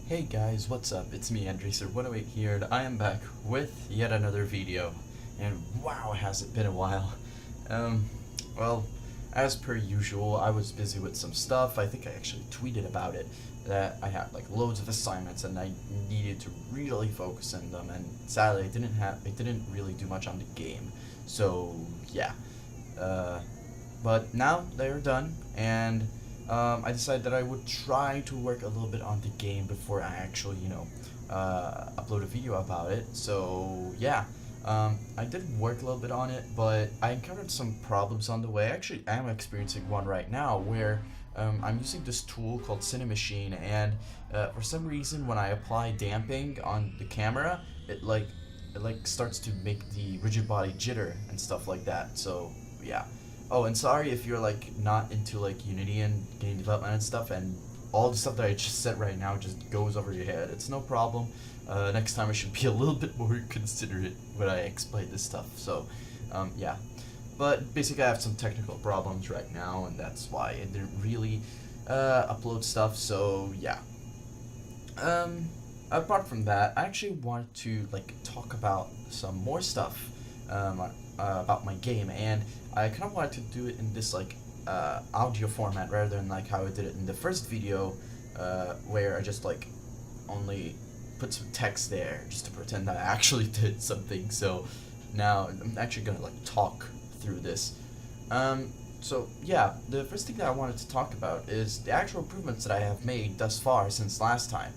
Hey guys, what's up? It's me, Andreser108 here, and I am back with yet another video. And wow, has it been a while. Um, well, as per usual, I was busy with some stuff. I think I actually tweeted about it, that I had like loads of assignments and I needed to really focus on them, and sadly I didn't really do much on the game. So, yeah. Uh, but now they're done, and I decided that I would try to work a little bit on the game before I actually, upload a video about it. So yeah, I did work a little bit on it, but I encountered some problems on the way. I actually am experiencing one right now where I'm using this tool called Cinemachine, and for some reason when I apply damping on the camera, it starts to make the rigid body jitter and stuff like that. So yeah. Oh, and sorry if you're like not into like Unity and game development and stuff, and all the stuff that I just said right now just goes over your head. It's no problem. Next time I should be a little bit more considerate when I explain this stuff. So, yeah. But basically, I have some technical problems right now, and that's why I didn't really upload stuff. So yeah. Apart from that, I actually wanted to like talk about some more stuff about my game, and I kind of wanted to do it in this like audio format rather than like how I did it in the first video, where I just like only put some text there just to pretend that I actually did something. So now I'm actually gonna like talk through this. So yeah, the first thing that I wanted to talk about is the actual improvements that I have made thus far since last time,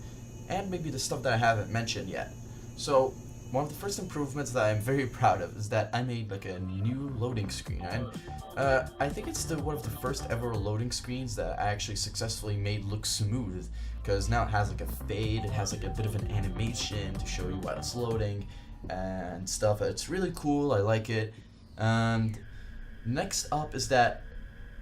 and maybe the stuff that I haven't mentioned yet. So one of the first improvements that I'm very proud of is that I made like a new loading screen, and I think it's one of the first ever loading screens that I actually successfully made look smooth, because now it has like a fade, it has like a bit of an animation to show you while it's loading and stuff. It's really cool, I like it. And next up is that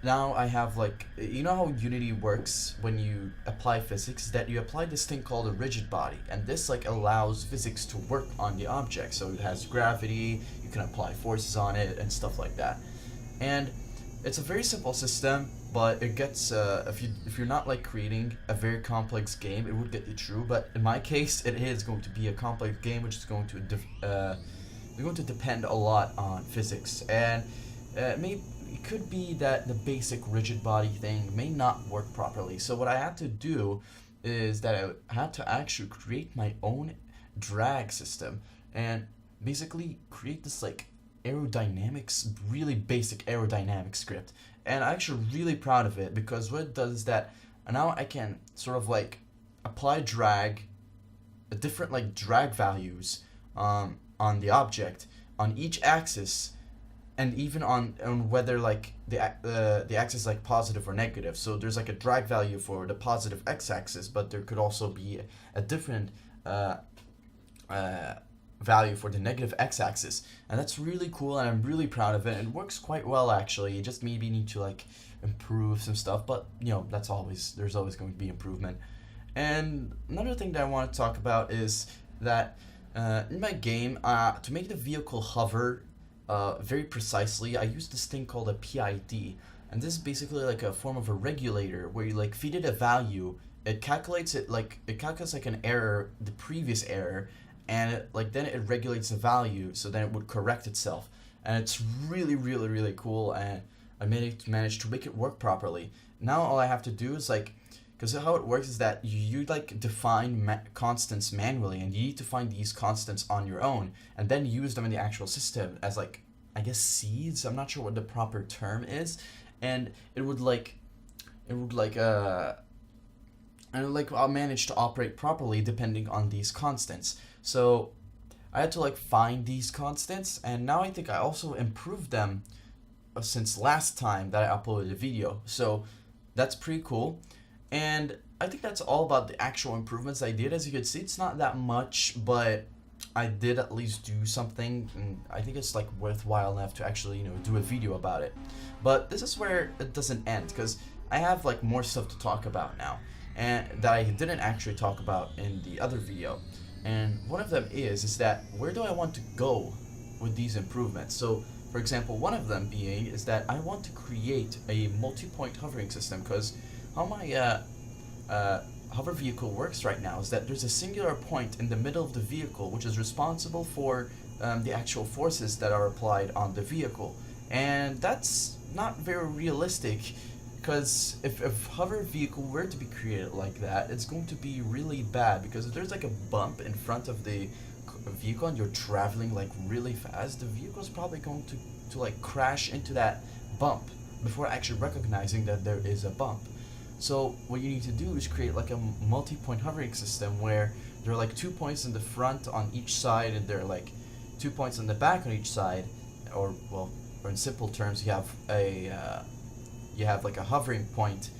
now I have like, you know how Unity works when you apply physics, that you apply this thing called a rigid body, and this like allows physics to work on the object. So it has gravity, you can apply forces on it and stuff like that. And it's a very simple system, but it gets if you're not like creating a very complex game, it would get you through. But in my case, it is going to be a complex game, which is going to depend a lot on physics, and maybe it could be that the basic rigid body thing may not work properly. So what I had to do is that I had to actually create my own drag system and basically create this like aerodynamics, really basic aerodynamic script. And I'm actually really proud of it, because what it does is that now I can sort of like apply drag, different like drag values on the object on each axis, and even on whether like the axis is like positive or negative. So there's like a drag value for the positive x-axis, but there could also be a different value for the negative x-axis, and that's really cool, and I'm really proud of it. It works quite well actually. You just maybe need to like improve some stuff, but you know, there's always going to be improvement. And another thing that I want to talk about is that in my game, to make the vehicle hover very precisely, I use this thing called a PID, and this is basically like a form of a regulator where you like feed it a value, it calculates like an error, the previous error, and then it regulates the value, so then it would correct itself, and it's really cool, and I managed to make it work properly. Now all I have to do is like, because how it works is that you like define constants manually, and you need to find these constants on your own and then use them in the actual system as like, I guess, seeds. I'm not sure what the proper term is, and I'll manage to operate properly depending on these constants. So I had to like find these constants, and now I think I also improved them since last time that I uploaded a video. So that's pretty cool. And I think that's all about the actual improvements I did. As you can see, it's not that much, but I did at least do something, and I think it's like worthwhile enough to actually, do a video about it. But this is where it doesn't end, because I have like more stuff to talk about now, and that I didn't actually talk about in the other video. And one of them is that where do I want to go with these improvements? So for example, one of them being is that I want to create a multi-point hovering system, because how my hover vehicle works right now is that there's a singular point in the middle of the vehicle which is responsible for the actual forces that are applied on the vehicle. And that's not very realistic, because if hover vehicle were to be created like that, it's going to be really bad, because if there's like a bump in front of the vehicle and you're traveling like really fast, the vehicle's probably going to like crash into that bump before actually recognizing that there is a bump. So what you need to do is create like a multi-point hovering system where there are like 2 points in the front on each side, and there are like 2 points in the back on each side, or well, or in simple terms, you have like a hovering point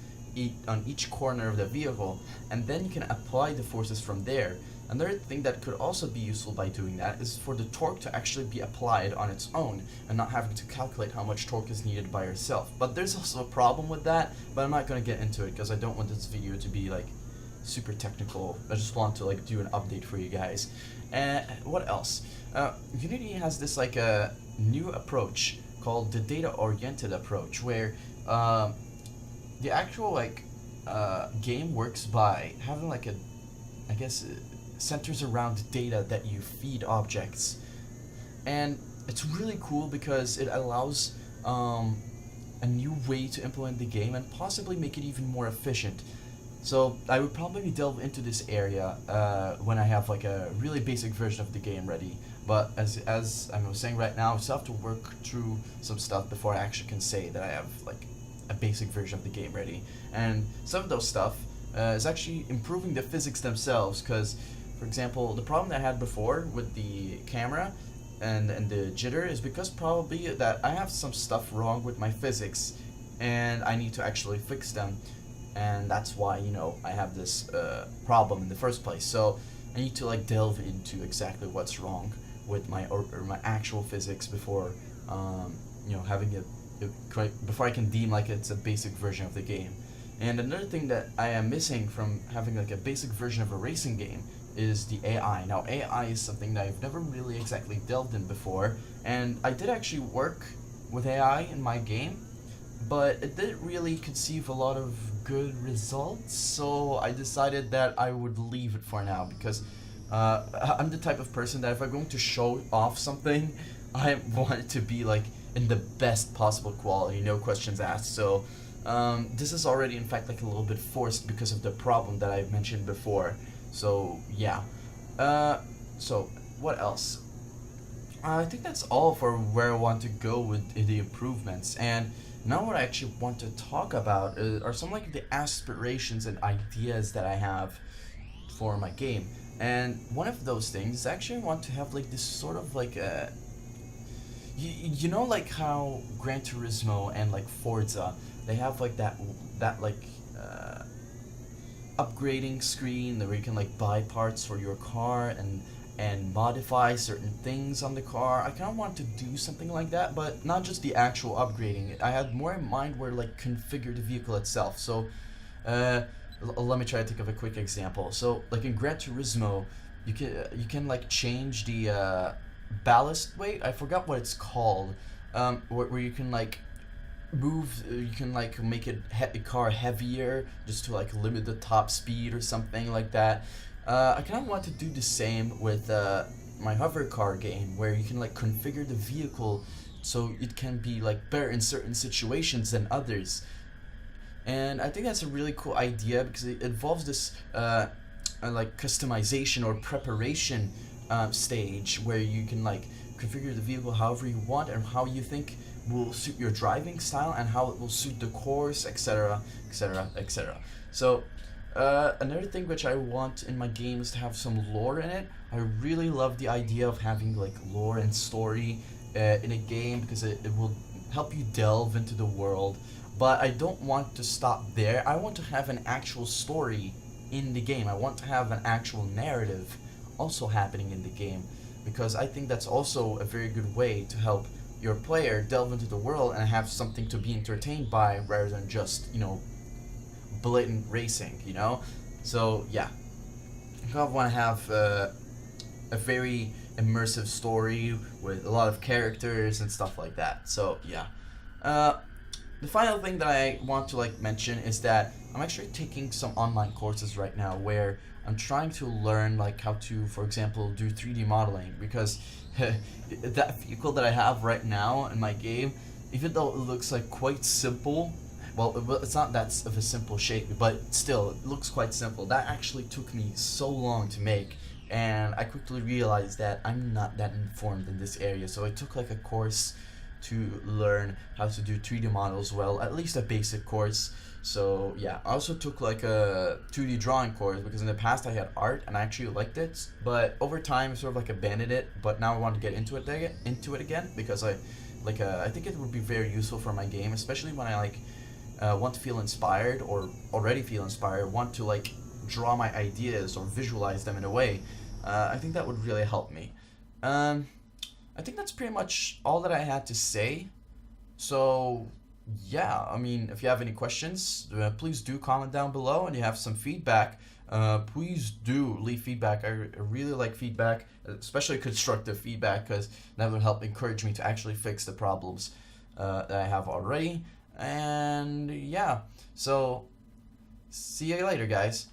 on each corner of the vehicle, and then you can apply the forces from there. Another thing that could also be useful by doing that is for the torque to actually be applied on its own and not having to calculate how much torque is needed by yourself. But there's also a problem with that, but I'm not going to get into it because I don't want this video to be like super technical. I just want to like do an update for you guys. And what else? Unity has this like a new approach called the data-oriented approach, where the actual like game works by having like I guess centers around data that you feed objects, and it's really cool because it allows a new way to implement the game and possibly make it even more efficient. So I would probably delve into this area when I have like a really basic version of the game ready. But as I'm saying right now, I still have to work through some stuff before I actually can say that I have like a basic version of the game ready. And some of those stuff is actually improving the physics themselves, because, for example, the problem that I had before with the camera and the jitter is because probably that I have some stuff wrong with my physics, and I need to actually fix them. And that's why, you know, I have this problem in the first place. So I need to like delve into exactly what's wrong with my or my actual physics before you know, having it before I can deem like it's a basic version of the game. And another thing that I am missing from having like a basic version of a racing game is the AI. Now AI is something that I've never really exactly delved in before, and I did actually work with AI in my game, but it didn't really conceive a lot of good results, so I decided that I would leave it for now, because I'm the type of person that if I'm going to show off something, I want it to be like in the best possible quality, no questions asked. So this is already in fact like a little bit forced because of the problem that I mentioned before. So yeah. So what else? I think that's all for where I want to go with the improvements. And now what I actually want to talk about are some like the aspirations and ideas that I have for my game. And one of those things is actually I want to have like this sort of like a you know, like how Gran Turismo and like Forza, they have like that like upgrading screen where you can like buy parts for your car and modify certain things on the car. I kind of want to do something like that, but not just the actual upgrading. I had more in mind where like configure the vehicle itself. So let me try to think of a quick example. So like in Gran Turismo, you can like change the ballast weight. I forgot what it's called. Where you can like move, you can like make it the car heavier just to like limit the top speed or something like that. I kind of want to do the same with my hover car game, where you can like configure the vehicle so it can be like better in certain situations than others. And I think that's a really cool idea because it involves this like customization or preparation stage where you can like configure the vehicle however you want and how you think will suit your driving style and how it will suit the course, etc., etc., etc. So another thing which I want in my game is to have some lore in it. I really love the idea of having like lore and story in a game, because it will help you delve into the world. But I don't want to stop there. I want to have an actual story in the game. I want to have an actual narrative also happening in the game, because I think that's also a very good way to help your player delve into the world and have something to be entertained by rather than just, you know, blatant racing, you know? So yeah, I kind of want to have a very immersive story with a lot of characters and stuff like that. So yeah. The final thing that I want to like mention is that I'm actually taking some online courses right now where I'm trying to learn like how to, for example, do 3D modeling because that vehicle that I have right now in my game, even though it looks like quite simple, it's not that of a simple shape, but still, it looks quite simple. That actually took me so long to make, and I quickly realized that I'm not that informed in this area. So I took like a course to learn how to do 3D models well, at least a basic course. So yeah, I also took like a 2D drawing course because in the past I had art and I actually liked it, but over time I sort of like abandoned it. But now I want to get into it again because I think it would be very useful for my game, especially when I want to feel inspired or already feel inspired, want to like draw my ideas or visualize them in a way. I think that would really help me. Um, I think that's pretty much all that I had to say. So, yeah, I mean, if you have any questions, please do comment down below, and you have some feedback. Please do leave feedback. I really like feedback, especially constructive feedback, because that would help encourage me to actually fix the problems that I have already. And yeah, so see you later, guys.